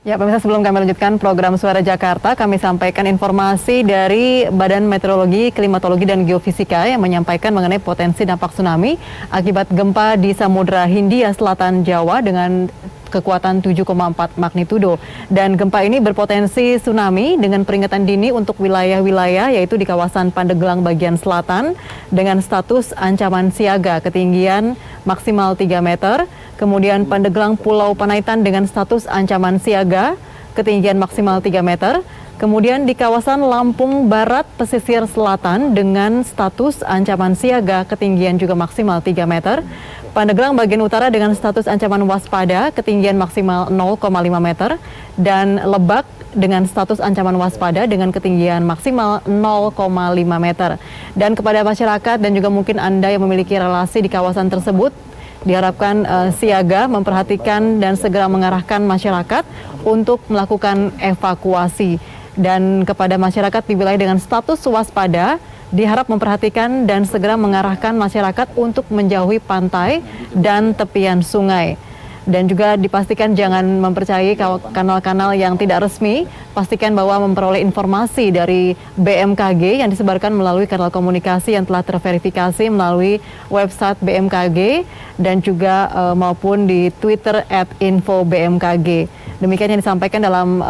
Ya, pemirsa, sebelum kami lanjutkan program Suara Jakarta, kami sampaikan informasi dari Badan Meteorologi, Klimatologi, dan Geofisika yang menyampaikan mengenai potensi dampak tsunami akibat gempa di Samudra Hindia Selatan Jawa dengan kekuatan 7,4 magnitudo. Dan gempa ini berpotensi tsunami dengan peringatan dini untuk wilayah-wilayah yaitu di kawasan Pandeglang bagian selatan dengan status ancaman siaga ketinggian maksimal 3 meter. Kemudian Pandeglang Pulau Panaitan dengan status ancaman siaga, ketinggian maksimal 3 meter. Kemudian di kawasan Lampung Barat pesisir selatan dengan status ancaman siaga, ketinggian juga maksimal 3 meter. Pandeglang bagian utara dengan status ancaman waspada, ketinggian maksimal 0,5 meter. Dan Lebak dengan status ancaman waspada dengan ketinggian maksimal 0,5 meter. Dan kepada masyarakat dan juga mungkin Anda yang memiliki relasi di kawasan tersebut, diharapkan siaga, memperhatikan dan segera mengarahkan masyarakat untuk melakukan evakuasi. Dan kepada masyarakat di wilayah dengan status waspada, diharap memperhatikan dan segera mengarahkan masyarakat untuk menjauhi pantai dan tepian sungai. Dan juga dipastikan jangan mempercayai kanal-kanal yang tidak resmi. Pastikan bahwa memperoleh informasi dari BMKG yang disebarkan melalui kanal komunikasi yang telah terverifikasi melalui website BMKG dan juga maupun di Twitter @info_bmkg. Demikian yang disampaikan dalam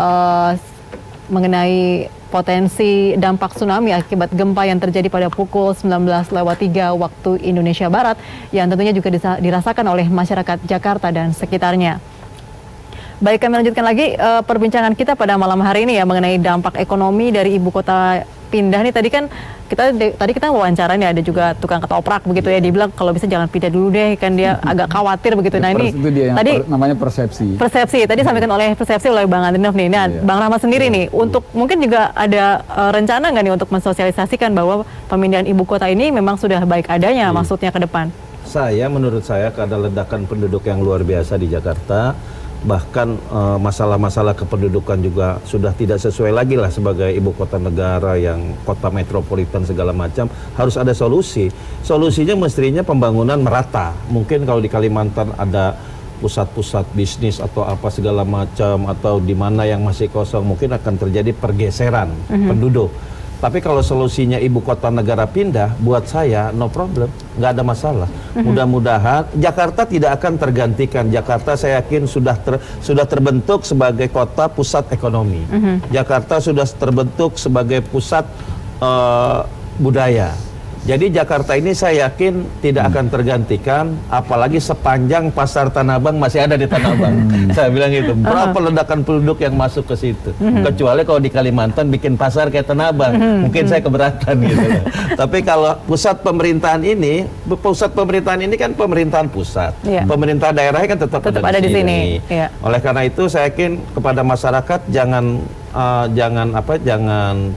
mengenai potensi dampak tsunami akibat gempa yang terjadi pada pukul 19:03 waktu Indonesia Barat yang tentunya juga dirasakan oleh masyarakat Jakarta dan sekitarnya. Baik, kami lanjutkan lagi perbincangan kita pada malam hari ini ya mengenai dampak ekonomi dari ibu kota pindah nih. Tadi kita wawancara nih, ada juga tukang ketoprak begitu ya, dibilang kalau bisa jangan pindah dulu deh, kan dia agak khawatir begitu. Nah ini tadi namanya persepsi. Tadi sampaikan oleh Bang Andrinov nih. Nah, Bang Rahmat sendiri nih, untuk mungkin juga ada rencana nggak nih untuk mensosialisasikan bahwa pemindahan ibu kota ini memang sudah baik adanya maksudnya ke depan? Menurut saya ada ledakan penduduk yang luar biasa di Jakarta. Bahkan masalah-masalah kependudukan juga sudah tidak sesuai lagi lah sebagai ibu kota negara yang kota metropolitan segala macam. Harus ada solusinya mestinya pembangunan merata. Mungkin kalau di Kalimantan ada pusat-pusat bisnis atau apa segala macam, atau di mana yang masih kosong mungkin akan terjadi pergeseran penduduk. Tapi kalau solusinya ibu kota negara pindah, buat saya no problem, nggak ada masalah. Mudah-mudahan Jakarta tidak akan tergantikan. Jakarta saya yakin sudah terbentuk sebagai kota pusat ekonomi. Jakarta sudah terbentuk sebagai pusat budaya. Jadi Jakarta ini saya yakin tidak akan tergantikan, apalagi sepanjang pasar Tanah Abang masih ada di Tanah Abang. Saya bilang itu, berapa ledakan penduduk yang masuk ke situ. Kecuali kalau di Kalimantan bikin pasar kayak Tanah Abang, mungkin saya keberatan gitu. Tapi kalau pusat pemerintahan ini kan pemerintahan pusat. Pemerintah daerahnya kan tetap ada di sini. Oleh karena itu saya yakin kepada masyarakat jangan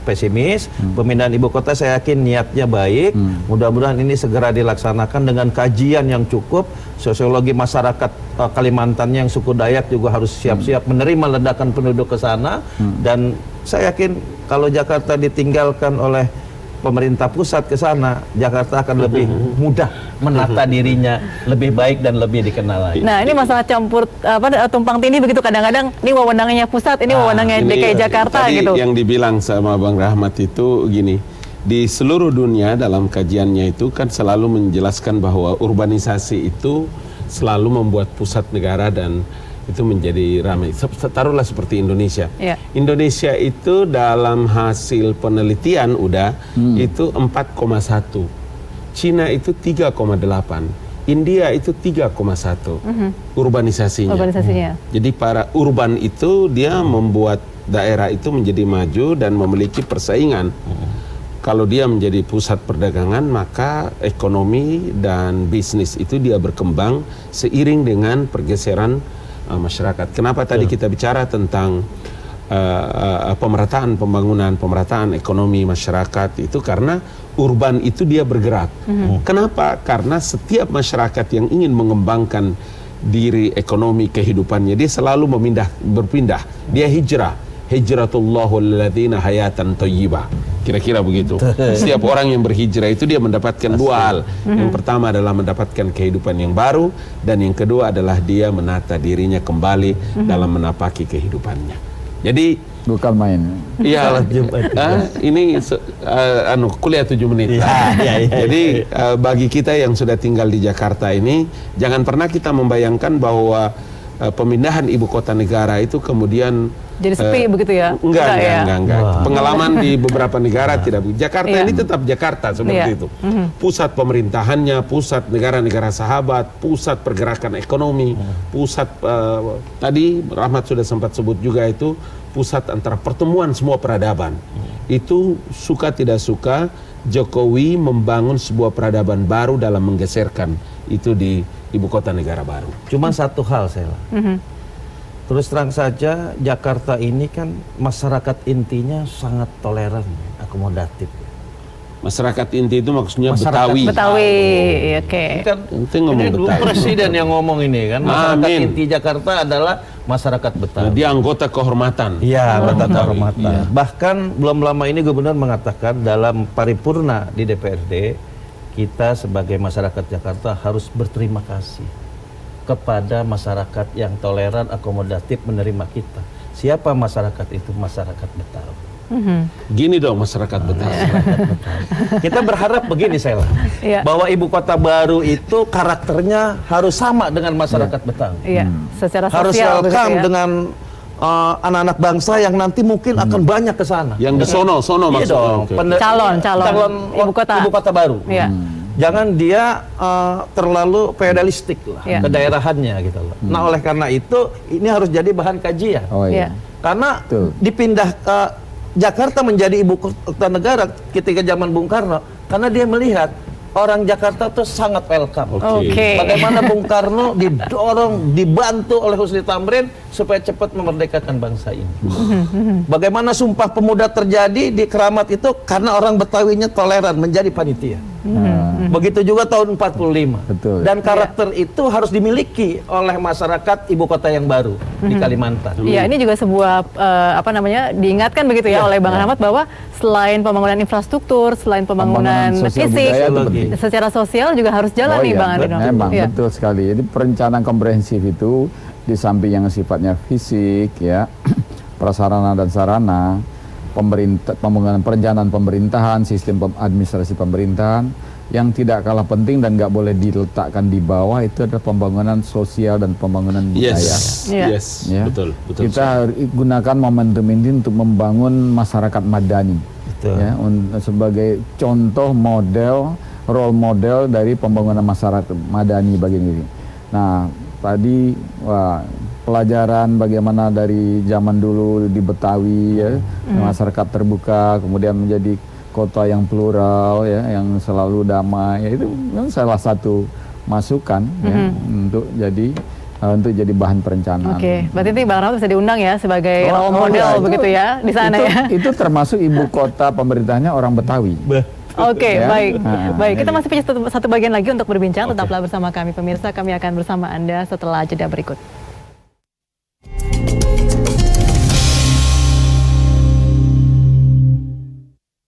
pesimis. Pemindahan ibu kota saya yakin niatnya baik. Mudah-mudahan ini segera dilaksanakan dengan kajian yang cukup. Sosiologi masyarakat Kalimantan yang suku Dayak juga harus siap-siap menerima ledakan penduduk ke sana. Dan saya yakin kalau Jakarta ditinggalkan oleh pemerintah pusat ke sana, Jakarta akan lebih mudah menata dirinya lebih baik dan lebih dikenal lagi. Nah, ini masalah tumpang tindih begitu, kadang-kadang ini wewenangnya pusat, ini wewenangnya DKI Jakarta tadi gitu. Yang dibilang sama Bang Rahmat itu gini, di seluruh dunia dalam kajiannya itu kan selalu menjelaskan bahwa urbanisasi itu selalu membuat pusat negara dan itu menjadi ramai. Taruhlah seperti Indonesia. Indonesia itu dalam hasil penelitian itu 4,1. Cina itu 3,8. India itu 3,1 urbanisasinya. Jadi para urban itu dia membuat daerah itu menjadi maju dan memiliki persaingan. Kalau dia menjadi pusat perdagangan, maka ekonomi dan bisnis itu dia berkembang seiring dengan pergeseran masyarakat. Kenapa tadi kita bicara tentang pemerataan pembangunan, pemerataan ekonomi masyarakat itu karena urban itu dia bergerak. Kenapa? Karena setiap masyarakat yang ingin mengembangkan diri ekonomi kehidupannya, dia selalu berpindah. Dia hijrah. Hijratullahul ladzina hayatan thayyibah. Kira-kira begitu. Setiap orang yang berhijrah itu dia mendapatkan dua hal. Yang pertama adalah mendapatkan kehidupan yang baru, dan yang kedua adalah dia menata dirinya kembali dalam menapaki kehidupannya. Jadi Bukan main. iya, ini kuliah 7 menit. Jadi bagi kita yang sudah tinggal di Jakarta ini, jangan pernah kita membayangkan bahwa pemindahan ibu kota negara itu kemudian Jadi sepi begitu ya? Enggak. Pengalaman di beberapa negara tidak. Jakarta ini tetap Jakarta seperti itu. Pusat pemerintahannya, pusat negara-negara sahabat, pusat pergerakan ekonomi, pusat tadi Rahmat sudah sempat sebut juga itu pusat antara pertemuan semua peradaban. Itu suka tidak suka Jokowi membangun sebuah peradaban baru dalam menggeserkan itu di ibu kota negara baru. Cuma satu hal saya. Terus terang saja, Jakarta ini kan masyarakat intinya sangat toleran, akomodatif. Masyarakat inti itu maksudnya Masyarakat Betawi. Oke. Ini ngomong dulu Betawi. presiden yang ngomong ini kan, masyarakat Amin. inti Jakarta adalah masyarakat Nah, Betawi. dia anggota kehormatan. Iya, anggota Betawi. kehormatan. Iya. Bahkan belum lama ini gubernur mengatakan dalam paripurna di DPRD, kita sebagai masyarakat Jakarta harus berterima kasih kepada masyarakat yang toleran, akomodatif menerima kita. Siapa masyarakat itu? Masyarakat Betawi. Gini dong masyarakat Betawi. Kita berharap begini, Sela, Iya. bahwa ibu kota baru itu karakternya harus sama dengan masyarakat Betawi. Iya, secara Harus sosial begitu welcome ya. dengan anak-anak bangsa yang nanti mungkin akan banyak ke sana. Yang di sono Iya maksudnya. dong, Oke. Calon ibu kota baru. Iya. Jangan dia terlalu feodalistik lah, Iya. kedaerahannya gitu loh. Nah, oleh karena itu ini harus jadi bahan kajian. Oh Iya. iya. Karena Betul. dipindah ke Jakarta menjadi ibu kota negara ketika zaman Bung Karno, karena dia melihat orang Jakarta tuh sangat welcome. Oke. Bagaimana Bung Karno didorong, dibantu oleh Husni Tamrin supaya cepat memerdekakan bangsa ini. Bagaimana Sumpah Pemuda terjadi di Keramat itu karena orang Betawinya toleran menjadi panitia. Begitu juga tahun 45. Betul. Dan karakter itu harus dimiliki oleh masyarakat ibu kota yang baru di Kalimantan. Iya, ini juga sebuah diingatkan begitu ya oleh Bang Rahmat bahwa selain pembangunan infrastruktur, selain pembangunan Pembangunan sosial fisik, budaya itu penting. secara sosial juga harus jalan nih Bang Arino. Memang Iya. betul sekali. Jadi perencanaan komprehensif itu di samping yang sifatnya fisik ya, prasarana dan sarana, pembangunan perencanaan pemerintahan, sistem administrasi pemerintahan, yang tidak kalah penting dan nggak boleh diletakkan di bawah itu adalah pembangunan sosial dan pembangunan budaya. Iya. Yes, Ya. betul. Kita harus gunakan momentum ini untuk membangun masyarakat madani. Betul. Ya, sebagai contoh model, role model dari pembangunan masyarakat madani bagi ini. Nah, tadi pelajaran bagaimana dari zaman dulu di Betawi ya, masyarakat terbuka, kemudian menjadi kota yang plural ya, yang selalu damai. Ya, itu memang salah satu masukan ya, untuk jadi bahan perencanaan. Oke, berarti nanti Bang Rahmat bisa diundang ya sebagai role model itu- begitu ya di sana itu, ya. Itu termasuk ibu kota pemerintahnya orang Betawi. Oke, Ya. baik. Baik, kita jadi- masih punya satu bagian lagi untuk berbincang. Tetaplah bersama kami pemirsa, kami akan bersama Anda setelah jeda berikut.